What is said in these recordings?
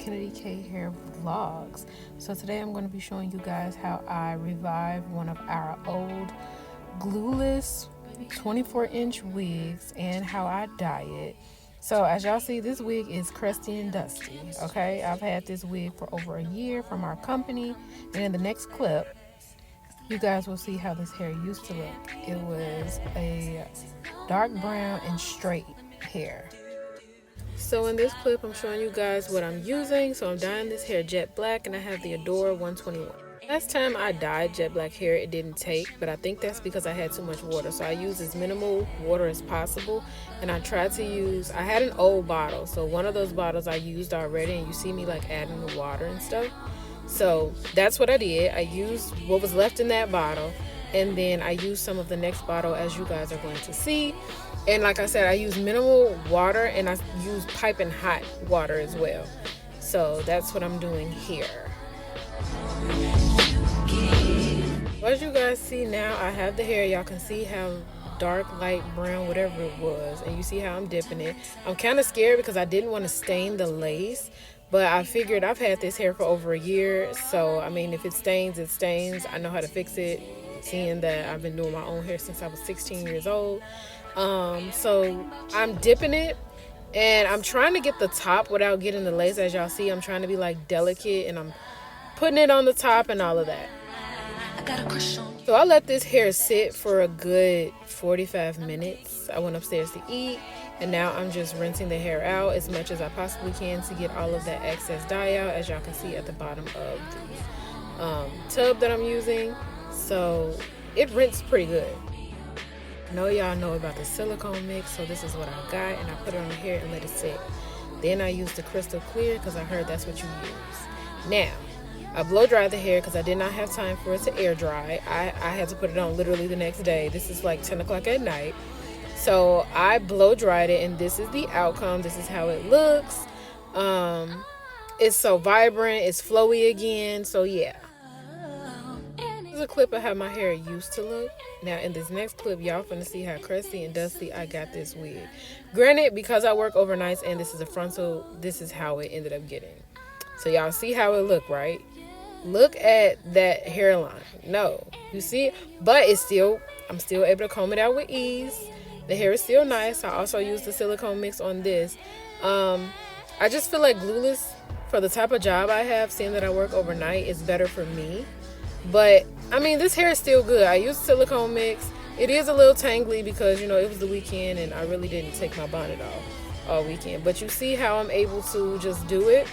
Kennedy K Hair Vlogs. So today I'm going to be showing you guys how I revive one of our old Glueless 24-inch wigs and how I dye it. So as y'all see, this wig is crusty and dusty, okay? I've had this wig for over a year from our company, and in the next clip, you guys will see how this hair used to look. It was a dark brown and straight hair. So in this clip, I'm showing you guys what I'm using. So I'm dyeing this hair jet black, and I have the Adora 121. Last time I dyed jet black hair, it didn't take, but I think that's because I had too much water. So I used as minimal water as possible, and I tried to use, I had an old bottle. So one of those bottles I used already, and you see me like adding the water and stuff. So that's what I did. I used what was left in that bottle, and then I used some of the next bottle, as you guys are going to see. And like I said, I use minimal water, and I use piping hot water as well. So that's what I'm doing here. As you guys see now, I have the hair. Y'all can see how dark, light brown, whatever it was, and you see how I'm dipping it. I'm kind of scared because I didn't want to stain the lace, but I figured I've had this hair for over a year, so I mean, if it stains, it stains. I know how to fix it, seeing that I've been doing my own hair since I was 16 years old. So I'm dipping it, and I'm trying to get the top without getting the lace. As y'all see, I'm trying to be like delicate, and I'm putting it on the top and all of that. So I let this hair sit for a good 45 minutes. I went upstairs to eat, and now I'm just rinsing the hair out as much as I possibly can to get all of that excess dye out, as y'all can see at the bottom of the tub that I'm using. So it rinsed pretty good. I know y'all know about the silicone mix, so this is what I got, and I put it on the hair and let it sit. Then I used the crystal clear because I heard that's what you use. Now, I blow dried the hair because I did not have time for it to air dry. I had to put it on literally the next day. This is like 10 o'clock at night. So I blow dried it, and this is the outcome. This is how it looks. It's so vibrant. It's flowy again. So yeah. This is a clip of how my hair used to look. Now in this next clip, y'all finna see how crusty and dusty I got this wig. Granted, because I work overnights and this is a frontal, this is how it ended up getting. So y'all see how it looked, right? Look at that hairline. No, you see it? But it's still, I'm still able to comb it out with ease. The hair is still nice. I also use the silicone mix on this. I just feel like Glueless, for the type of job I have, seeing that I work overnight, is better for me. But I mean, this hair is still good. I use silicone mix. It is a little tangly because, you know, it was the weekend and I really didn't take my bonnet off all weekend. But you see how I'm able to just do it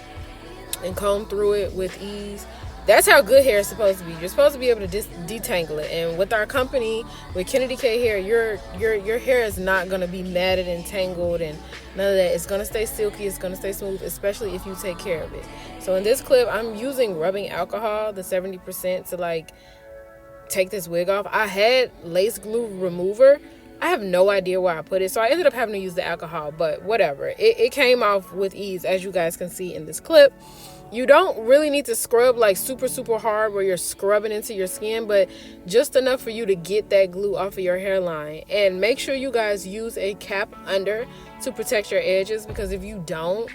and comb through it with ease. That's how good hair is supposed to be. You're supposed to be able to detangle it. And with our company, with Kennedy K Hair, your hair is not going to be matted and tangled and none of that. It's going to stay silky. It's going to stay smooth, especially if you take care of it. So in this clip, I'm using rubbing alcohol, the 70%, to like take this wig off. I had lace glue remover. I have no idea where I put it, so I ended up having to use the alcohol, but whatever. It came off with ease, as you guys can see in this clip. You don't really need to scrub like super hard where you're scrubbing into your skin, but just enough for you to get that glue off of your hairline. And make sure you guys use a cap under to protect your edges, because if you don't,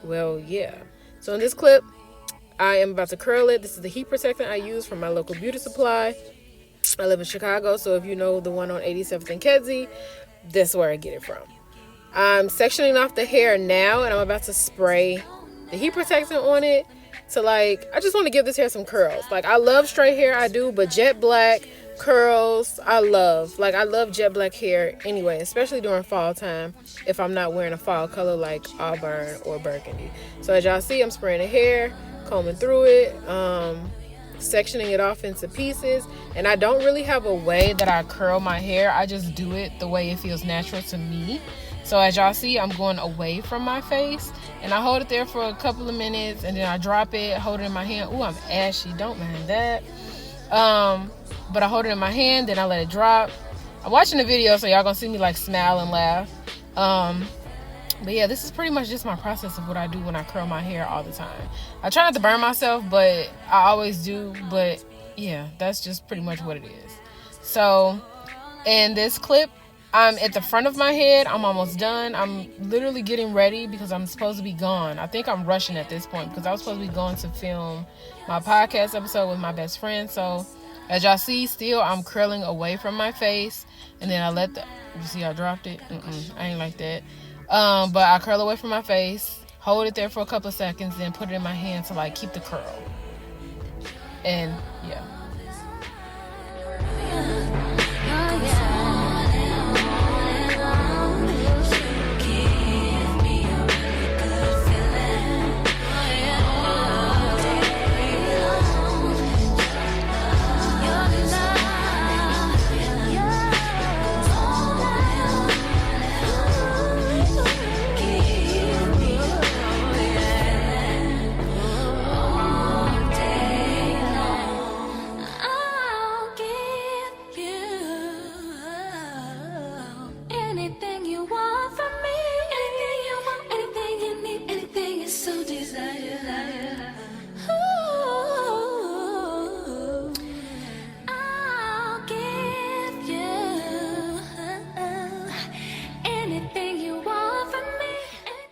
well, yeah. So in this clip, I am about to curl it. This is the heat protectant I use from my local beauty supply. I live in Chicago, so if you know the one on 87th and Kedzie, that's where I get it from. I'm sectioning off the hair now, and I'm about to spray the heat protectant on it to like, I just want to give this hair some curls. Like, I love straight hair, I do, but jet black, curls, I love jet black hair anyway, especially during fall time if I'm not wearing a fall color like auburn or burgundy. So as y'all see, I'm spraying the hair, combing through it, sectioning it off into pieces. And I don't really have a way that I curl my hair. I just do it the way it feels natural to me. So as y'all see, I'm going away from my face, and I hold it there for a couple of minutes, and then I drop it, hold it in my hand. Ooh, I'm ashy, don't mind that. But I hold it in my hand, then I let it drop. I'm watching the video, so y'all gonna see me like smile and laugh. But yeah, this is pretty much just my process of what I do when I curl my hair all the time. I try not to burn myself, but I always do. But yeah, that's just pretty much what it is. So in this clip, I'm at the front of my head. I'm almost done. I'm literally getting ready because I'm supposed to be gone. I think I'm rushing at this point because I was supposed to be going to film my podcast episode with my best friend. So as y'all see, still I'm curling away from my face, and then I let the, you see I dropped it? I ain't like that. But I curl away from my face, hold it there for a couple of seconds, then put it in my hand to like keep the curl. And yeah.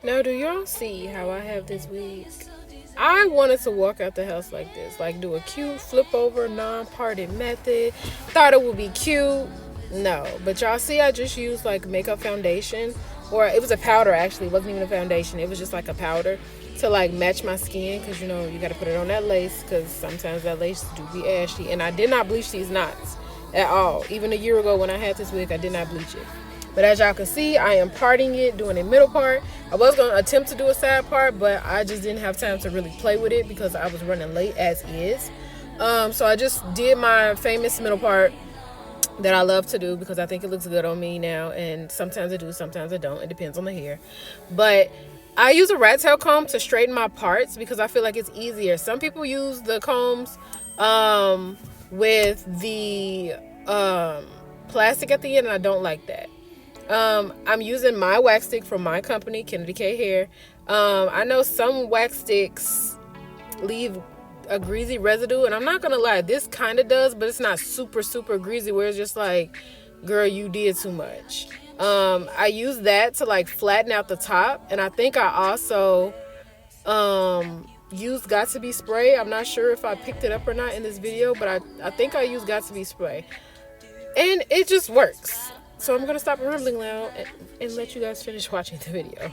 Now, do y'all see how I have this wig? I wanted to walk out the house like this, like do a cute flip over non-parted method. Thought it would be cute. No, but y'all see I just used like makeup foundation, or it was a powder actually. It wasn't even a foundation. It was just like a powder to like match my skin, because you know you got to put it on that lace, because sometimes that lace do be ashy. And I did not bleach these knots at all. Even a year ago when I had this wig, I did not bleach it. But as y'all can see, I am parting it, doing a middle part. I was going to attempt to do a side part, but I just didn't have time to really play with it because I was running late as is. So I just did my famous middle part that I love to do because I think it looks good on me now. And sometimes I do, sometimes I don't. It depends on the hair. But I use a rat tail comb to straighten my parts because I feel like it's easier. Some people use the combs with the plastic at the end, and I don't like that. I'm using my wax stick from my company, Kennedy K Hair. I know some wax sticks leave a greasy residue, and I'm not gonna lie, this kind of does, but it's not super greasy where it's just like, girl, you did too much. I use that to like flatten out the top, and I think I also used Got To Be spray. I'm not sure if I picked it up or not in this video, but I think I used Got To Be spray, and it just works. So I'm gonna stop rambling now and let you guys finish watching the video.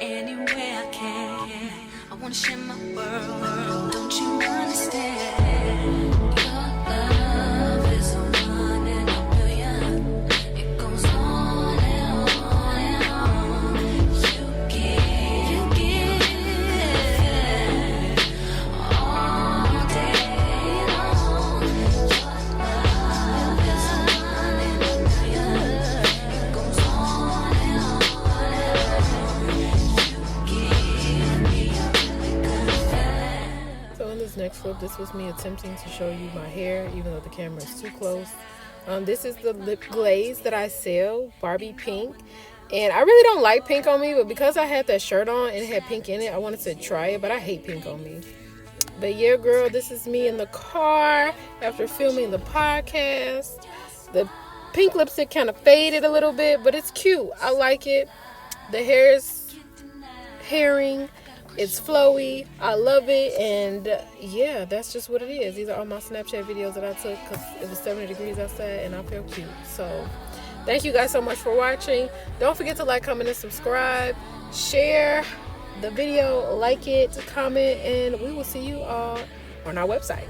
Anywhere I can, I wanna share my world. Don't you understand? Your love is a one in a billion. It goes on and on and on. You give all day long. Your love is a one in a billion. It goes on and on and on. You give me a really good feeling. So in this next clip, this was me attempting to show you my hair, even though the camera is too close. This is the lip glaze that I sell, Barbie Pink. And I really don't like pink on me, but because I had that shirt on and it had pink in it, I wanted to try it, but I hate pink on me. But yeah, girl, this is me in the car after filming the podcast. The pink lipstick kind of faded a little bit, but it's cute. I like it. The hair is herring. It's flowy. I love it. And yeah, that's just what it is. These are all my Snapchat videos that I took because it was 70 degrees outside and I felt cute. So thank you guys so much for watching. Don't forget to like, comment, and subscribe. Share the video, like it, comment, and we will see you all on our website.